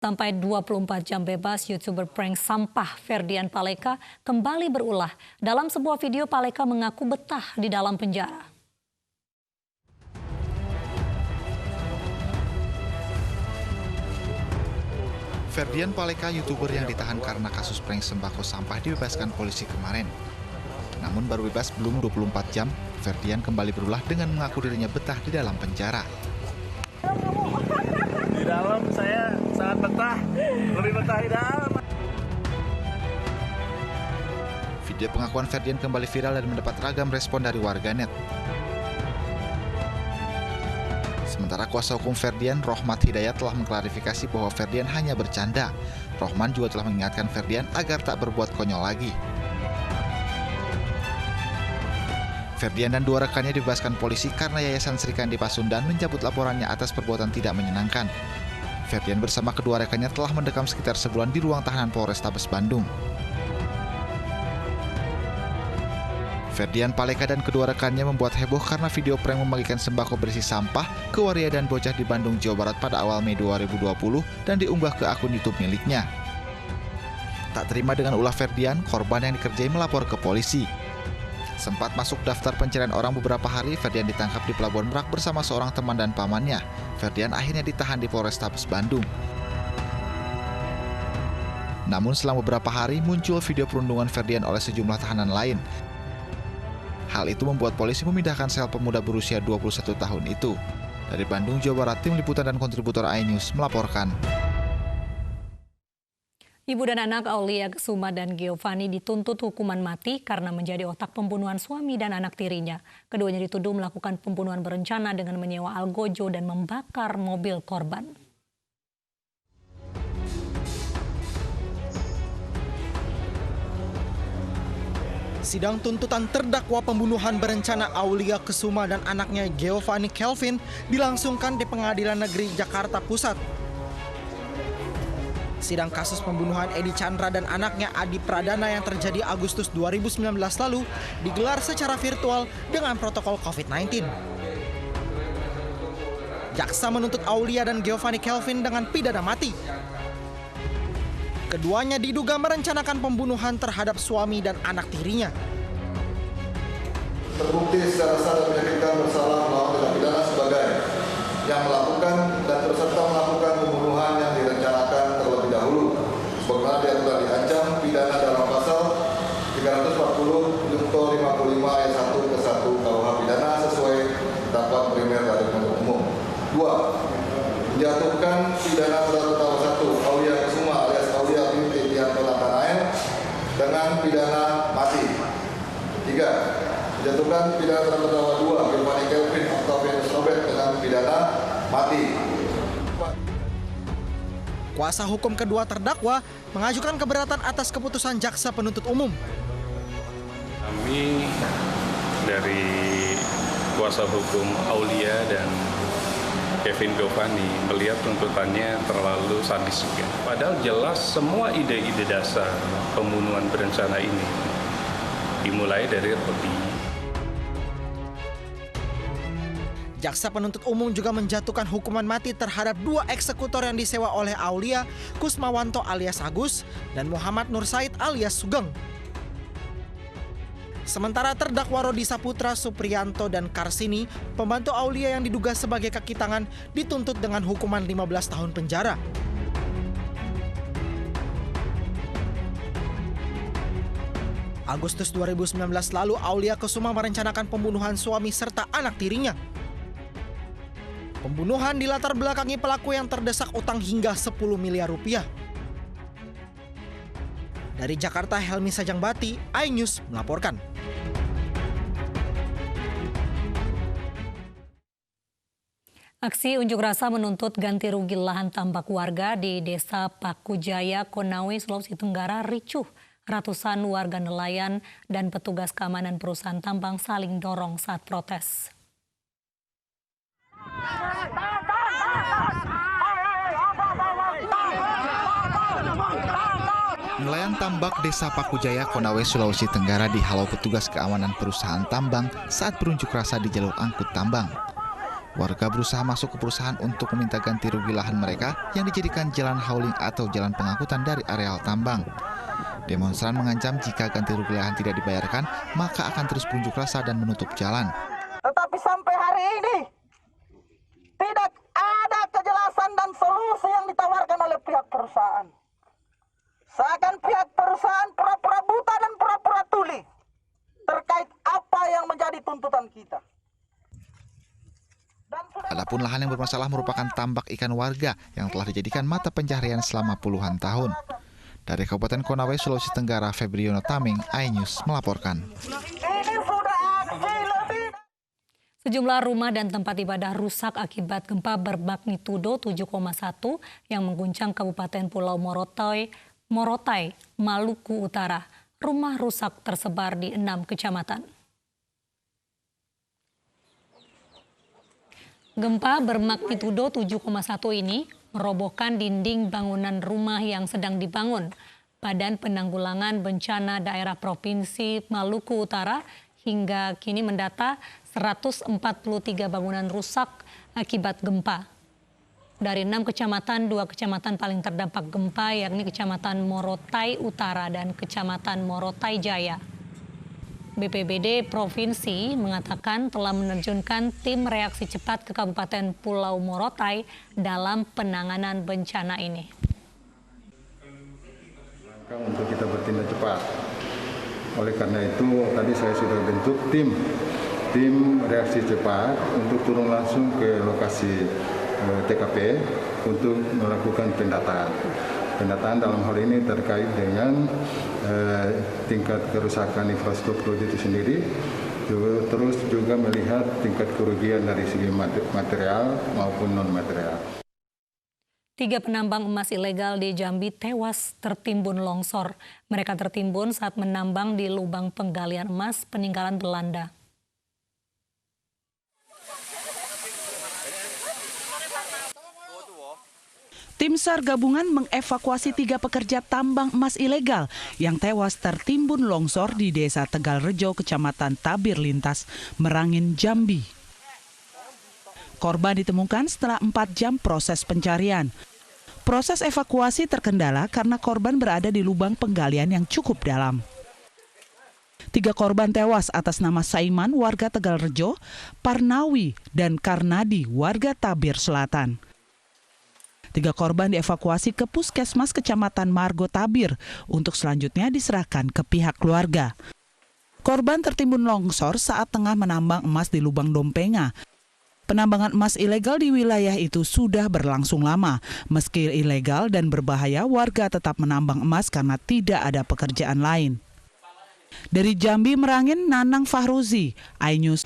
Sampai 24 jam bebas, YouTuber prank sampah Ferdian Paleka kembali berulah. Dalam sebuah video, Paleka mengaku betah di dalam penjara. Ferdian Paleka, YouTuber yang ditahan karena kasus prank sembako sampah, dibebaskan polisi kemarin. Namun baru bebas belum 24 jam, Ferdian kembali berulah dengan mengaku dirinya betah di dalam penjara. Di dalam saya sangat betah, lebih betah di dalam. Video pengakuan Ferdian kembali viral dan mendapat ragam respon dari warganet. Sementara kuasa hukum Ferdian, Rohmat Hidayat, telah mengklarifikasi bahwa Ferdian hanya bercanda. Rohman juga telah mengingatkan Ferdian agar tak berbuat konyol lagi. Ferdian dan dua rekannya dibebaskan polisi karena Yayasan Srikandi Pasundan mencabut laporannya atas perbuatan tidak menyenangkan. Ferdian bersama kedua rekannya telah mendekam sekitar sebulan di ruang tahanan Polrestabes Bandung. Ferdian Paleka dan kedua rekannya membuat heboh karena video prank membagikan sembako berisi sampah ke waria dan bocah di Bandung, Jawa Barat pada awal Mei 2020 dan diunggah ke akun YouTube miliknya. Tak terima dengan ulah Ferdian, korban yang dikerjai melapor ke polisi. Sempat masuk daftar pencarian orang beberapa hari, Ferdian ditangkap di Pelabuhan Merak bersama seorang teman dan pamannya. Ferdian akhirnya ditahan di Polrestabes Bandung. Namun selang beberapa hari muncul video perundungan Ferdian oleh sejumlah tahanan lain. Hal itu membuat polisi memindahkan sel pemuda berusia 21 tahun itu. Dari Bandung, Jawa Barat, Tim Liputan dan kontributor iNews melaporkan. Ibu dan anak Aulia Kesuma dan Giovanni dituntut hukuman mati karena menjadi otak pembunuhan suami dan anak tirinya. Keduanya dituduh melakukan pembunuhan berencana dengan menyewa algojo dan membakar mobil korban. Sidang tuntutan terdakwa pembunuhan berencana Aulia Kesuma dan anaknya Giovanni Kelvin dilangsungkan di Pengadilan Negeri Jakarta Pusat. Sidang kasus pembunuhan Edi Chandra dan anaknya Adi Pradana yang terjadi Agustus 2019 lalu digelar secara virtual dengan protokol COVID-19. Jaksa menuntut Aulia dan Giovanni Kelvin dengan pidana mati. Keduanya diduga merencanakan pembunuhan terhadap suami dan anak tirinya. Terbukti secara sah dan meyakinkan bersalah melawan tindak pidana sebagai yang melakukan dan berserta melakukan pembunuhan yang direncanakan terlebih dahulu, sebagaimana diatur diancam pidana dalam pasal 340 junto 55 ayat 1 ke 1 KUH pidana sesuai dakwaan primer dari penuntut umum. 2. Menjatuhkan pidana terdakwa 1 Aulia Kesuma alias Aulia binti Tianto Natanael dengan pidana mati. 3. Menjatuhkan pidana terdakwa 2 Giovanni Kelvin Octavianus Robert dengan pidana mati. Kuasa hukum kedua terdakwa mengajukan keberatan atas keputusan jaksa penuntut umum. Kami dari kuasa hukum Aulia dan Kevin Giovanni melihat tuntutannya terlalu sadis juga. Padahal jelas semua ide-ide dasar pembunuhan berencana ini dimulai dari Rodi. Jaksa penuntut umum juga menjatuhkan hukuman mati terhadap dua eksekutor yang disewa oleh Aulia, Kusmawanto alias Agus, dan Muhammad Nur Said alias Sugeng. Sementara terdakwa Rodi Saputra, Supriyanto, dan Karsini, pembantu Aulia yang diduga sebagai kaki tangan, dituntut dengan hukuman 15 tahun penjara. Agustus 2019 lalu, Aulia Kesuma merencanakan pembunuhan suami serta anak tirinya. Pembunuhan dilatar belakangi pelaku yang terdesak utang hingga 10 miliar rupiah. Dari Jakarta, Helmi Sajangbati, iNews melaporkan. Aksi unjuk rasa menuntut ganti rugi lahan tambak warga di Desa Pakujaya, Konawe, Sulawesi Tenggara ricuh. Ratusan warga nelayan dan petugas keamanan perusahaan tambang saling dorong saat protes. Nelayan tambak Desa Pakujaya, Konawe, Sulawesi Tenggara dihalau petugas keamanan perusahaan tambang saat berunjuk rasa di jalur angkut tambang. Warga berusaha masuk ke perusahaan untuk meminta ganti rugi lahan mereka yang dijadikan jalan hauling atau jalan pengangkutan dari areal tambang. Demonstran mengancam jika ganti rugi lahan tidak dibayarkan, maka akan terus berunjuk rasa dan menutup jalan. Tetapi sampai hari ini tidak ada kejelasan dan solusi yang ditawarkan oleh pihak perusahaan. Seakan pihak perusahaan pura-pura buta dan pura-pura tuli terkait apa yang menjadi tuntutan kita. Adapun lahan yang bermasalah merupakan tambak ikan warga yang telah dijadikan mata pencaharian selama puluhan tahun. Dari Kabupaten Konawe, Sulawesi Tenggara, Febriono Taming, iNews melaporkan. Sejumlah rumah dan tempat ibadah rusak akibat gempa bermagnitudo 7,1 yang mengguncang Kabupaten Pulau Morotai, Maluku Utara. Rumah rusak tersebar di 6 kecamatan. Gempa bermagnitudo 7,1 ini merobohkan dinding bangunan rumah yang sedang dibangun. Badan Penanggulangan Bencana Daerah Provinsi Maluku Utara hingga kini mendata 143 bangunan rusak akibat gempa. Dari 6 kecamatan, 2 kecamatan paling terdampak gempa yakni Kecamatan Morotai Utara dan Kecamatan Morotai Jaya. BPBD Provinsi mengatakan telah menerjunkan tim reaksi cepat ke Kabupaten Pulau Morotai dalam penanganan bencana ini. Untuk kita bertindak cepat. Oleh karena itu tadi saya sudah bentuk tim reaksi cepat untuk turun langsung ke lokasi TKP untuk melakukan pendataan. Pendataan dalam hal ini terkait dengan tingkat kerusakan infrastruktur itu sendiri, terus juga melihat tingkat kerugian dari segi material maupun non-material. 3 penambang emas ilegal di Jambi tewas tertimbun longsor. Mereka tertimbun saat menambang di lubang penggalian emas peninggalan Belanda. Tim SAR gabungan mengevakuasi 3 pekerja tambang emas ilegal yang tewas tertimbun longsor di Desa Tegalrejo, Kecamatan Tabir Lintas, Merangin, Jambi. Korban ditemukan setelah 4 jam proses pencarian. Proses evakuasi terkendala karena korban berada di lubang penggalian yang cukup dalam. 3 korban tewas atas nama Saiman, warga Tegalrejo, Parnawi, dan Karnadi, warga Tabir Selatan. 3 korban dievakuasi ke Puskesmas Kecamatan Margo Tabir untuk selanjutnya diserahkan ke pihak keluarga. Korban tertimbun longsor saat tengah menambang emas di lubang Dompenga. Penambangan emas ilegal di wilayah itu sudah berlangsung lama. Meski ilegal dan berbahaya, warga tetap menambang emas karena tidak ada pekerjaan lain. Dari Jambi, Merangin, Nanang Fahruzi, iNews.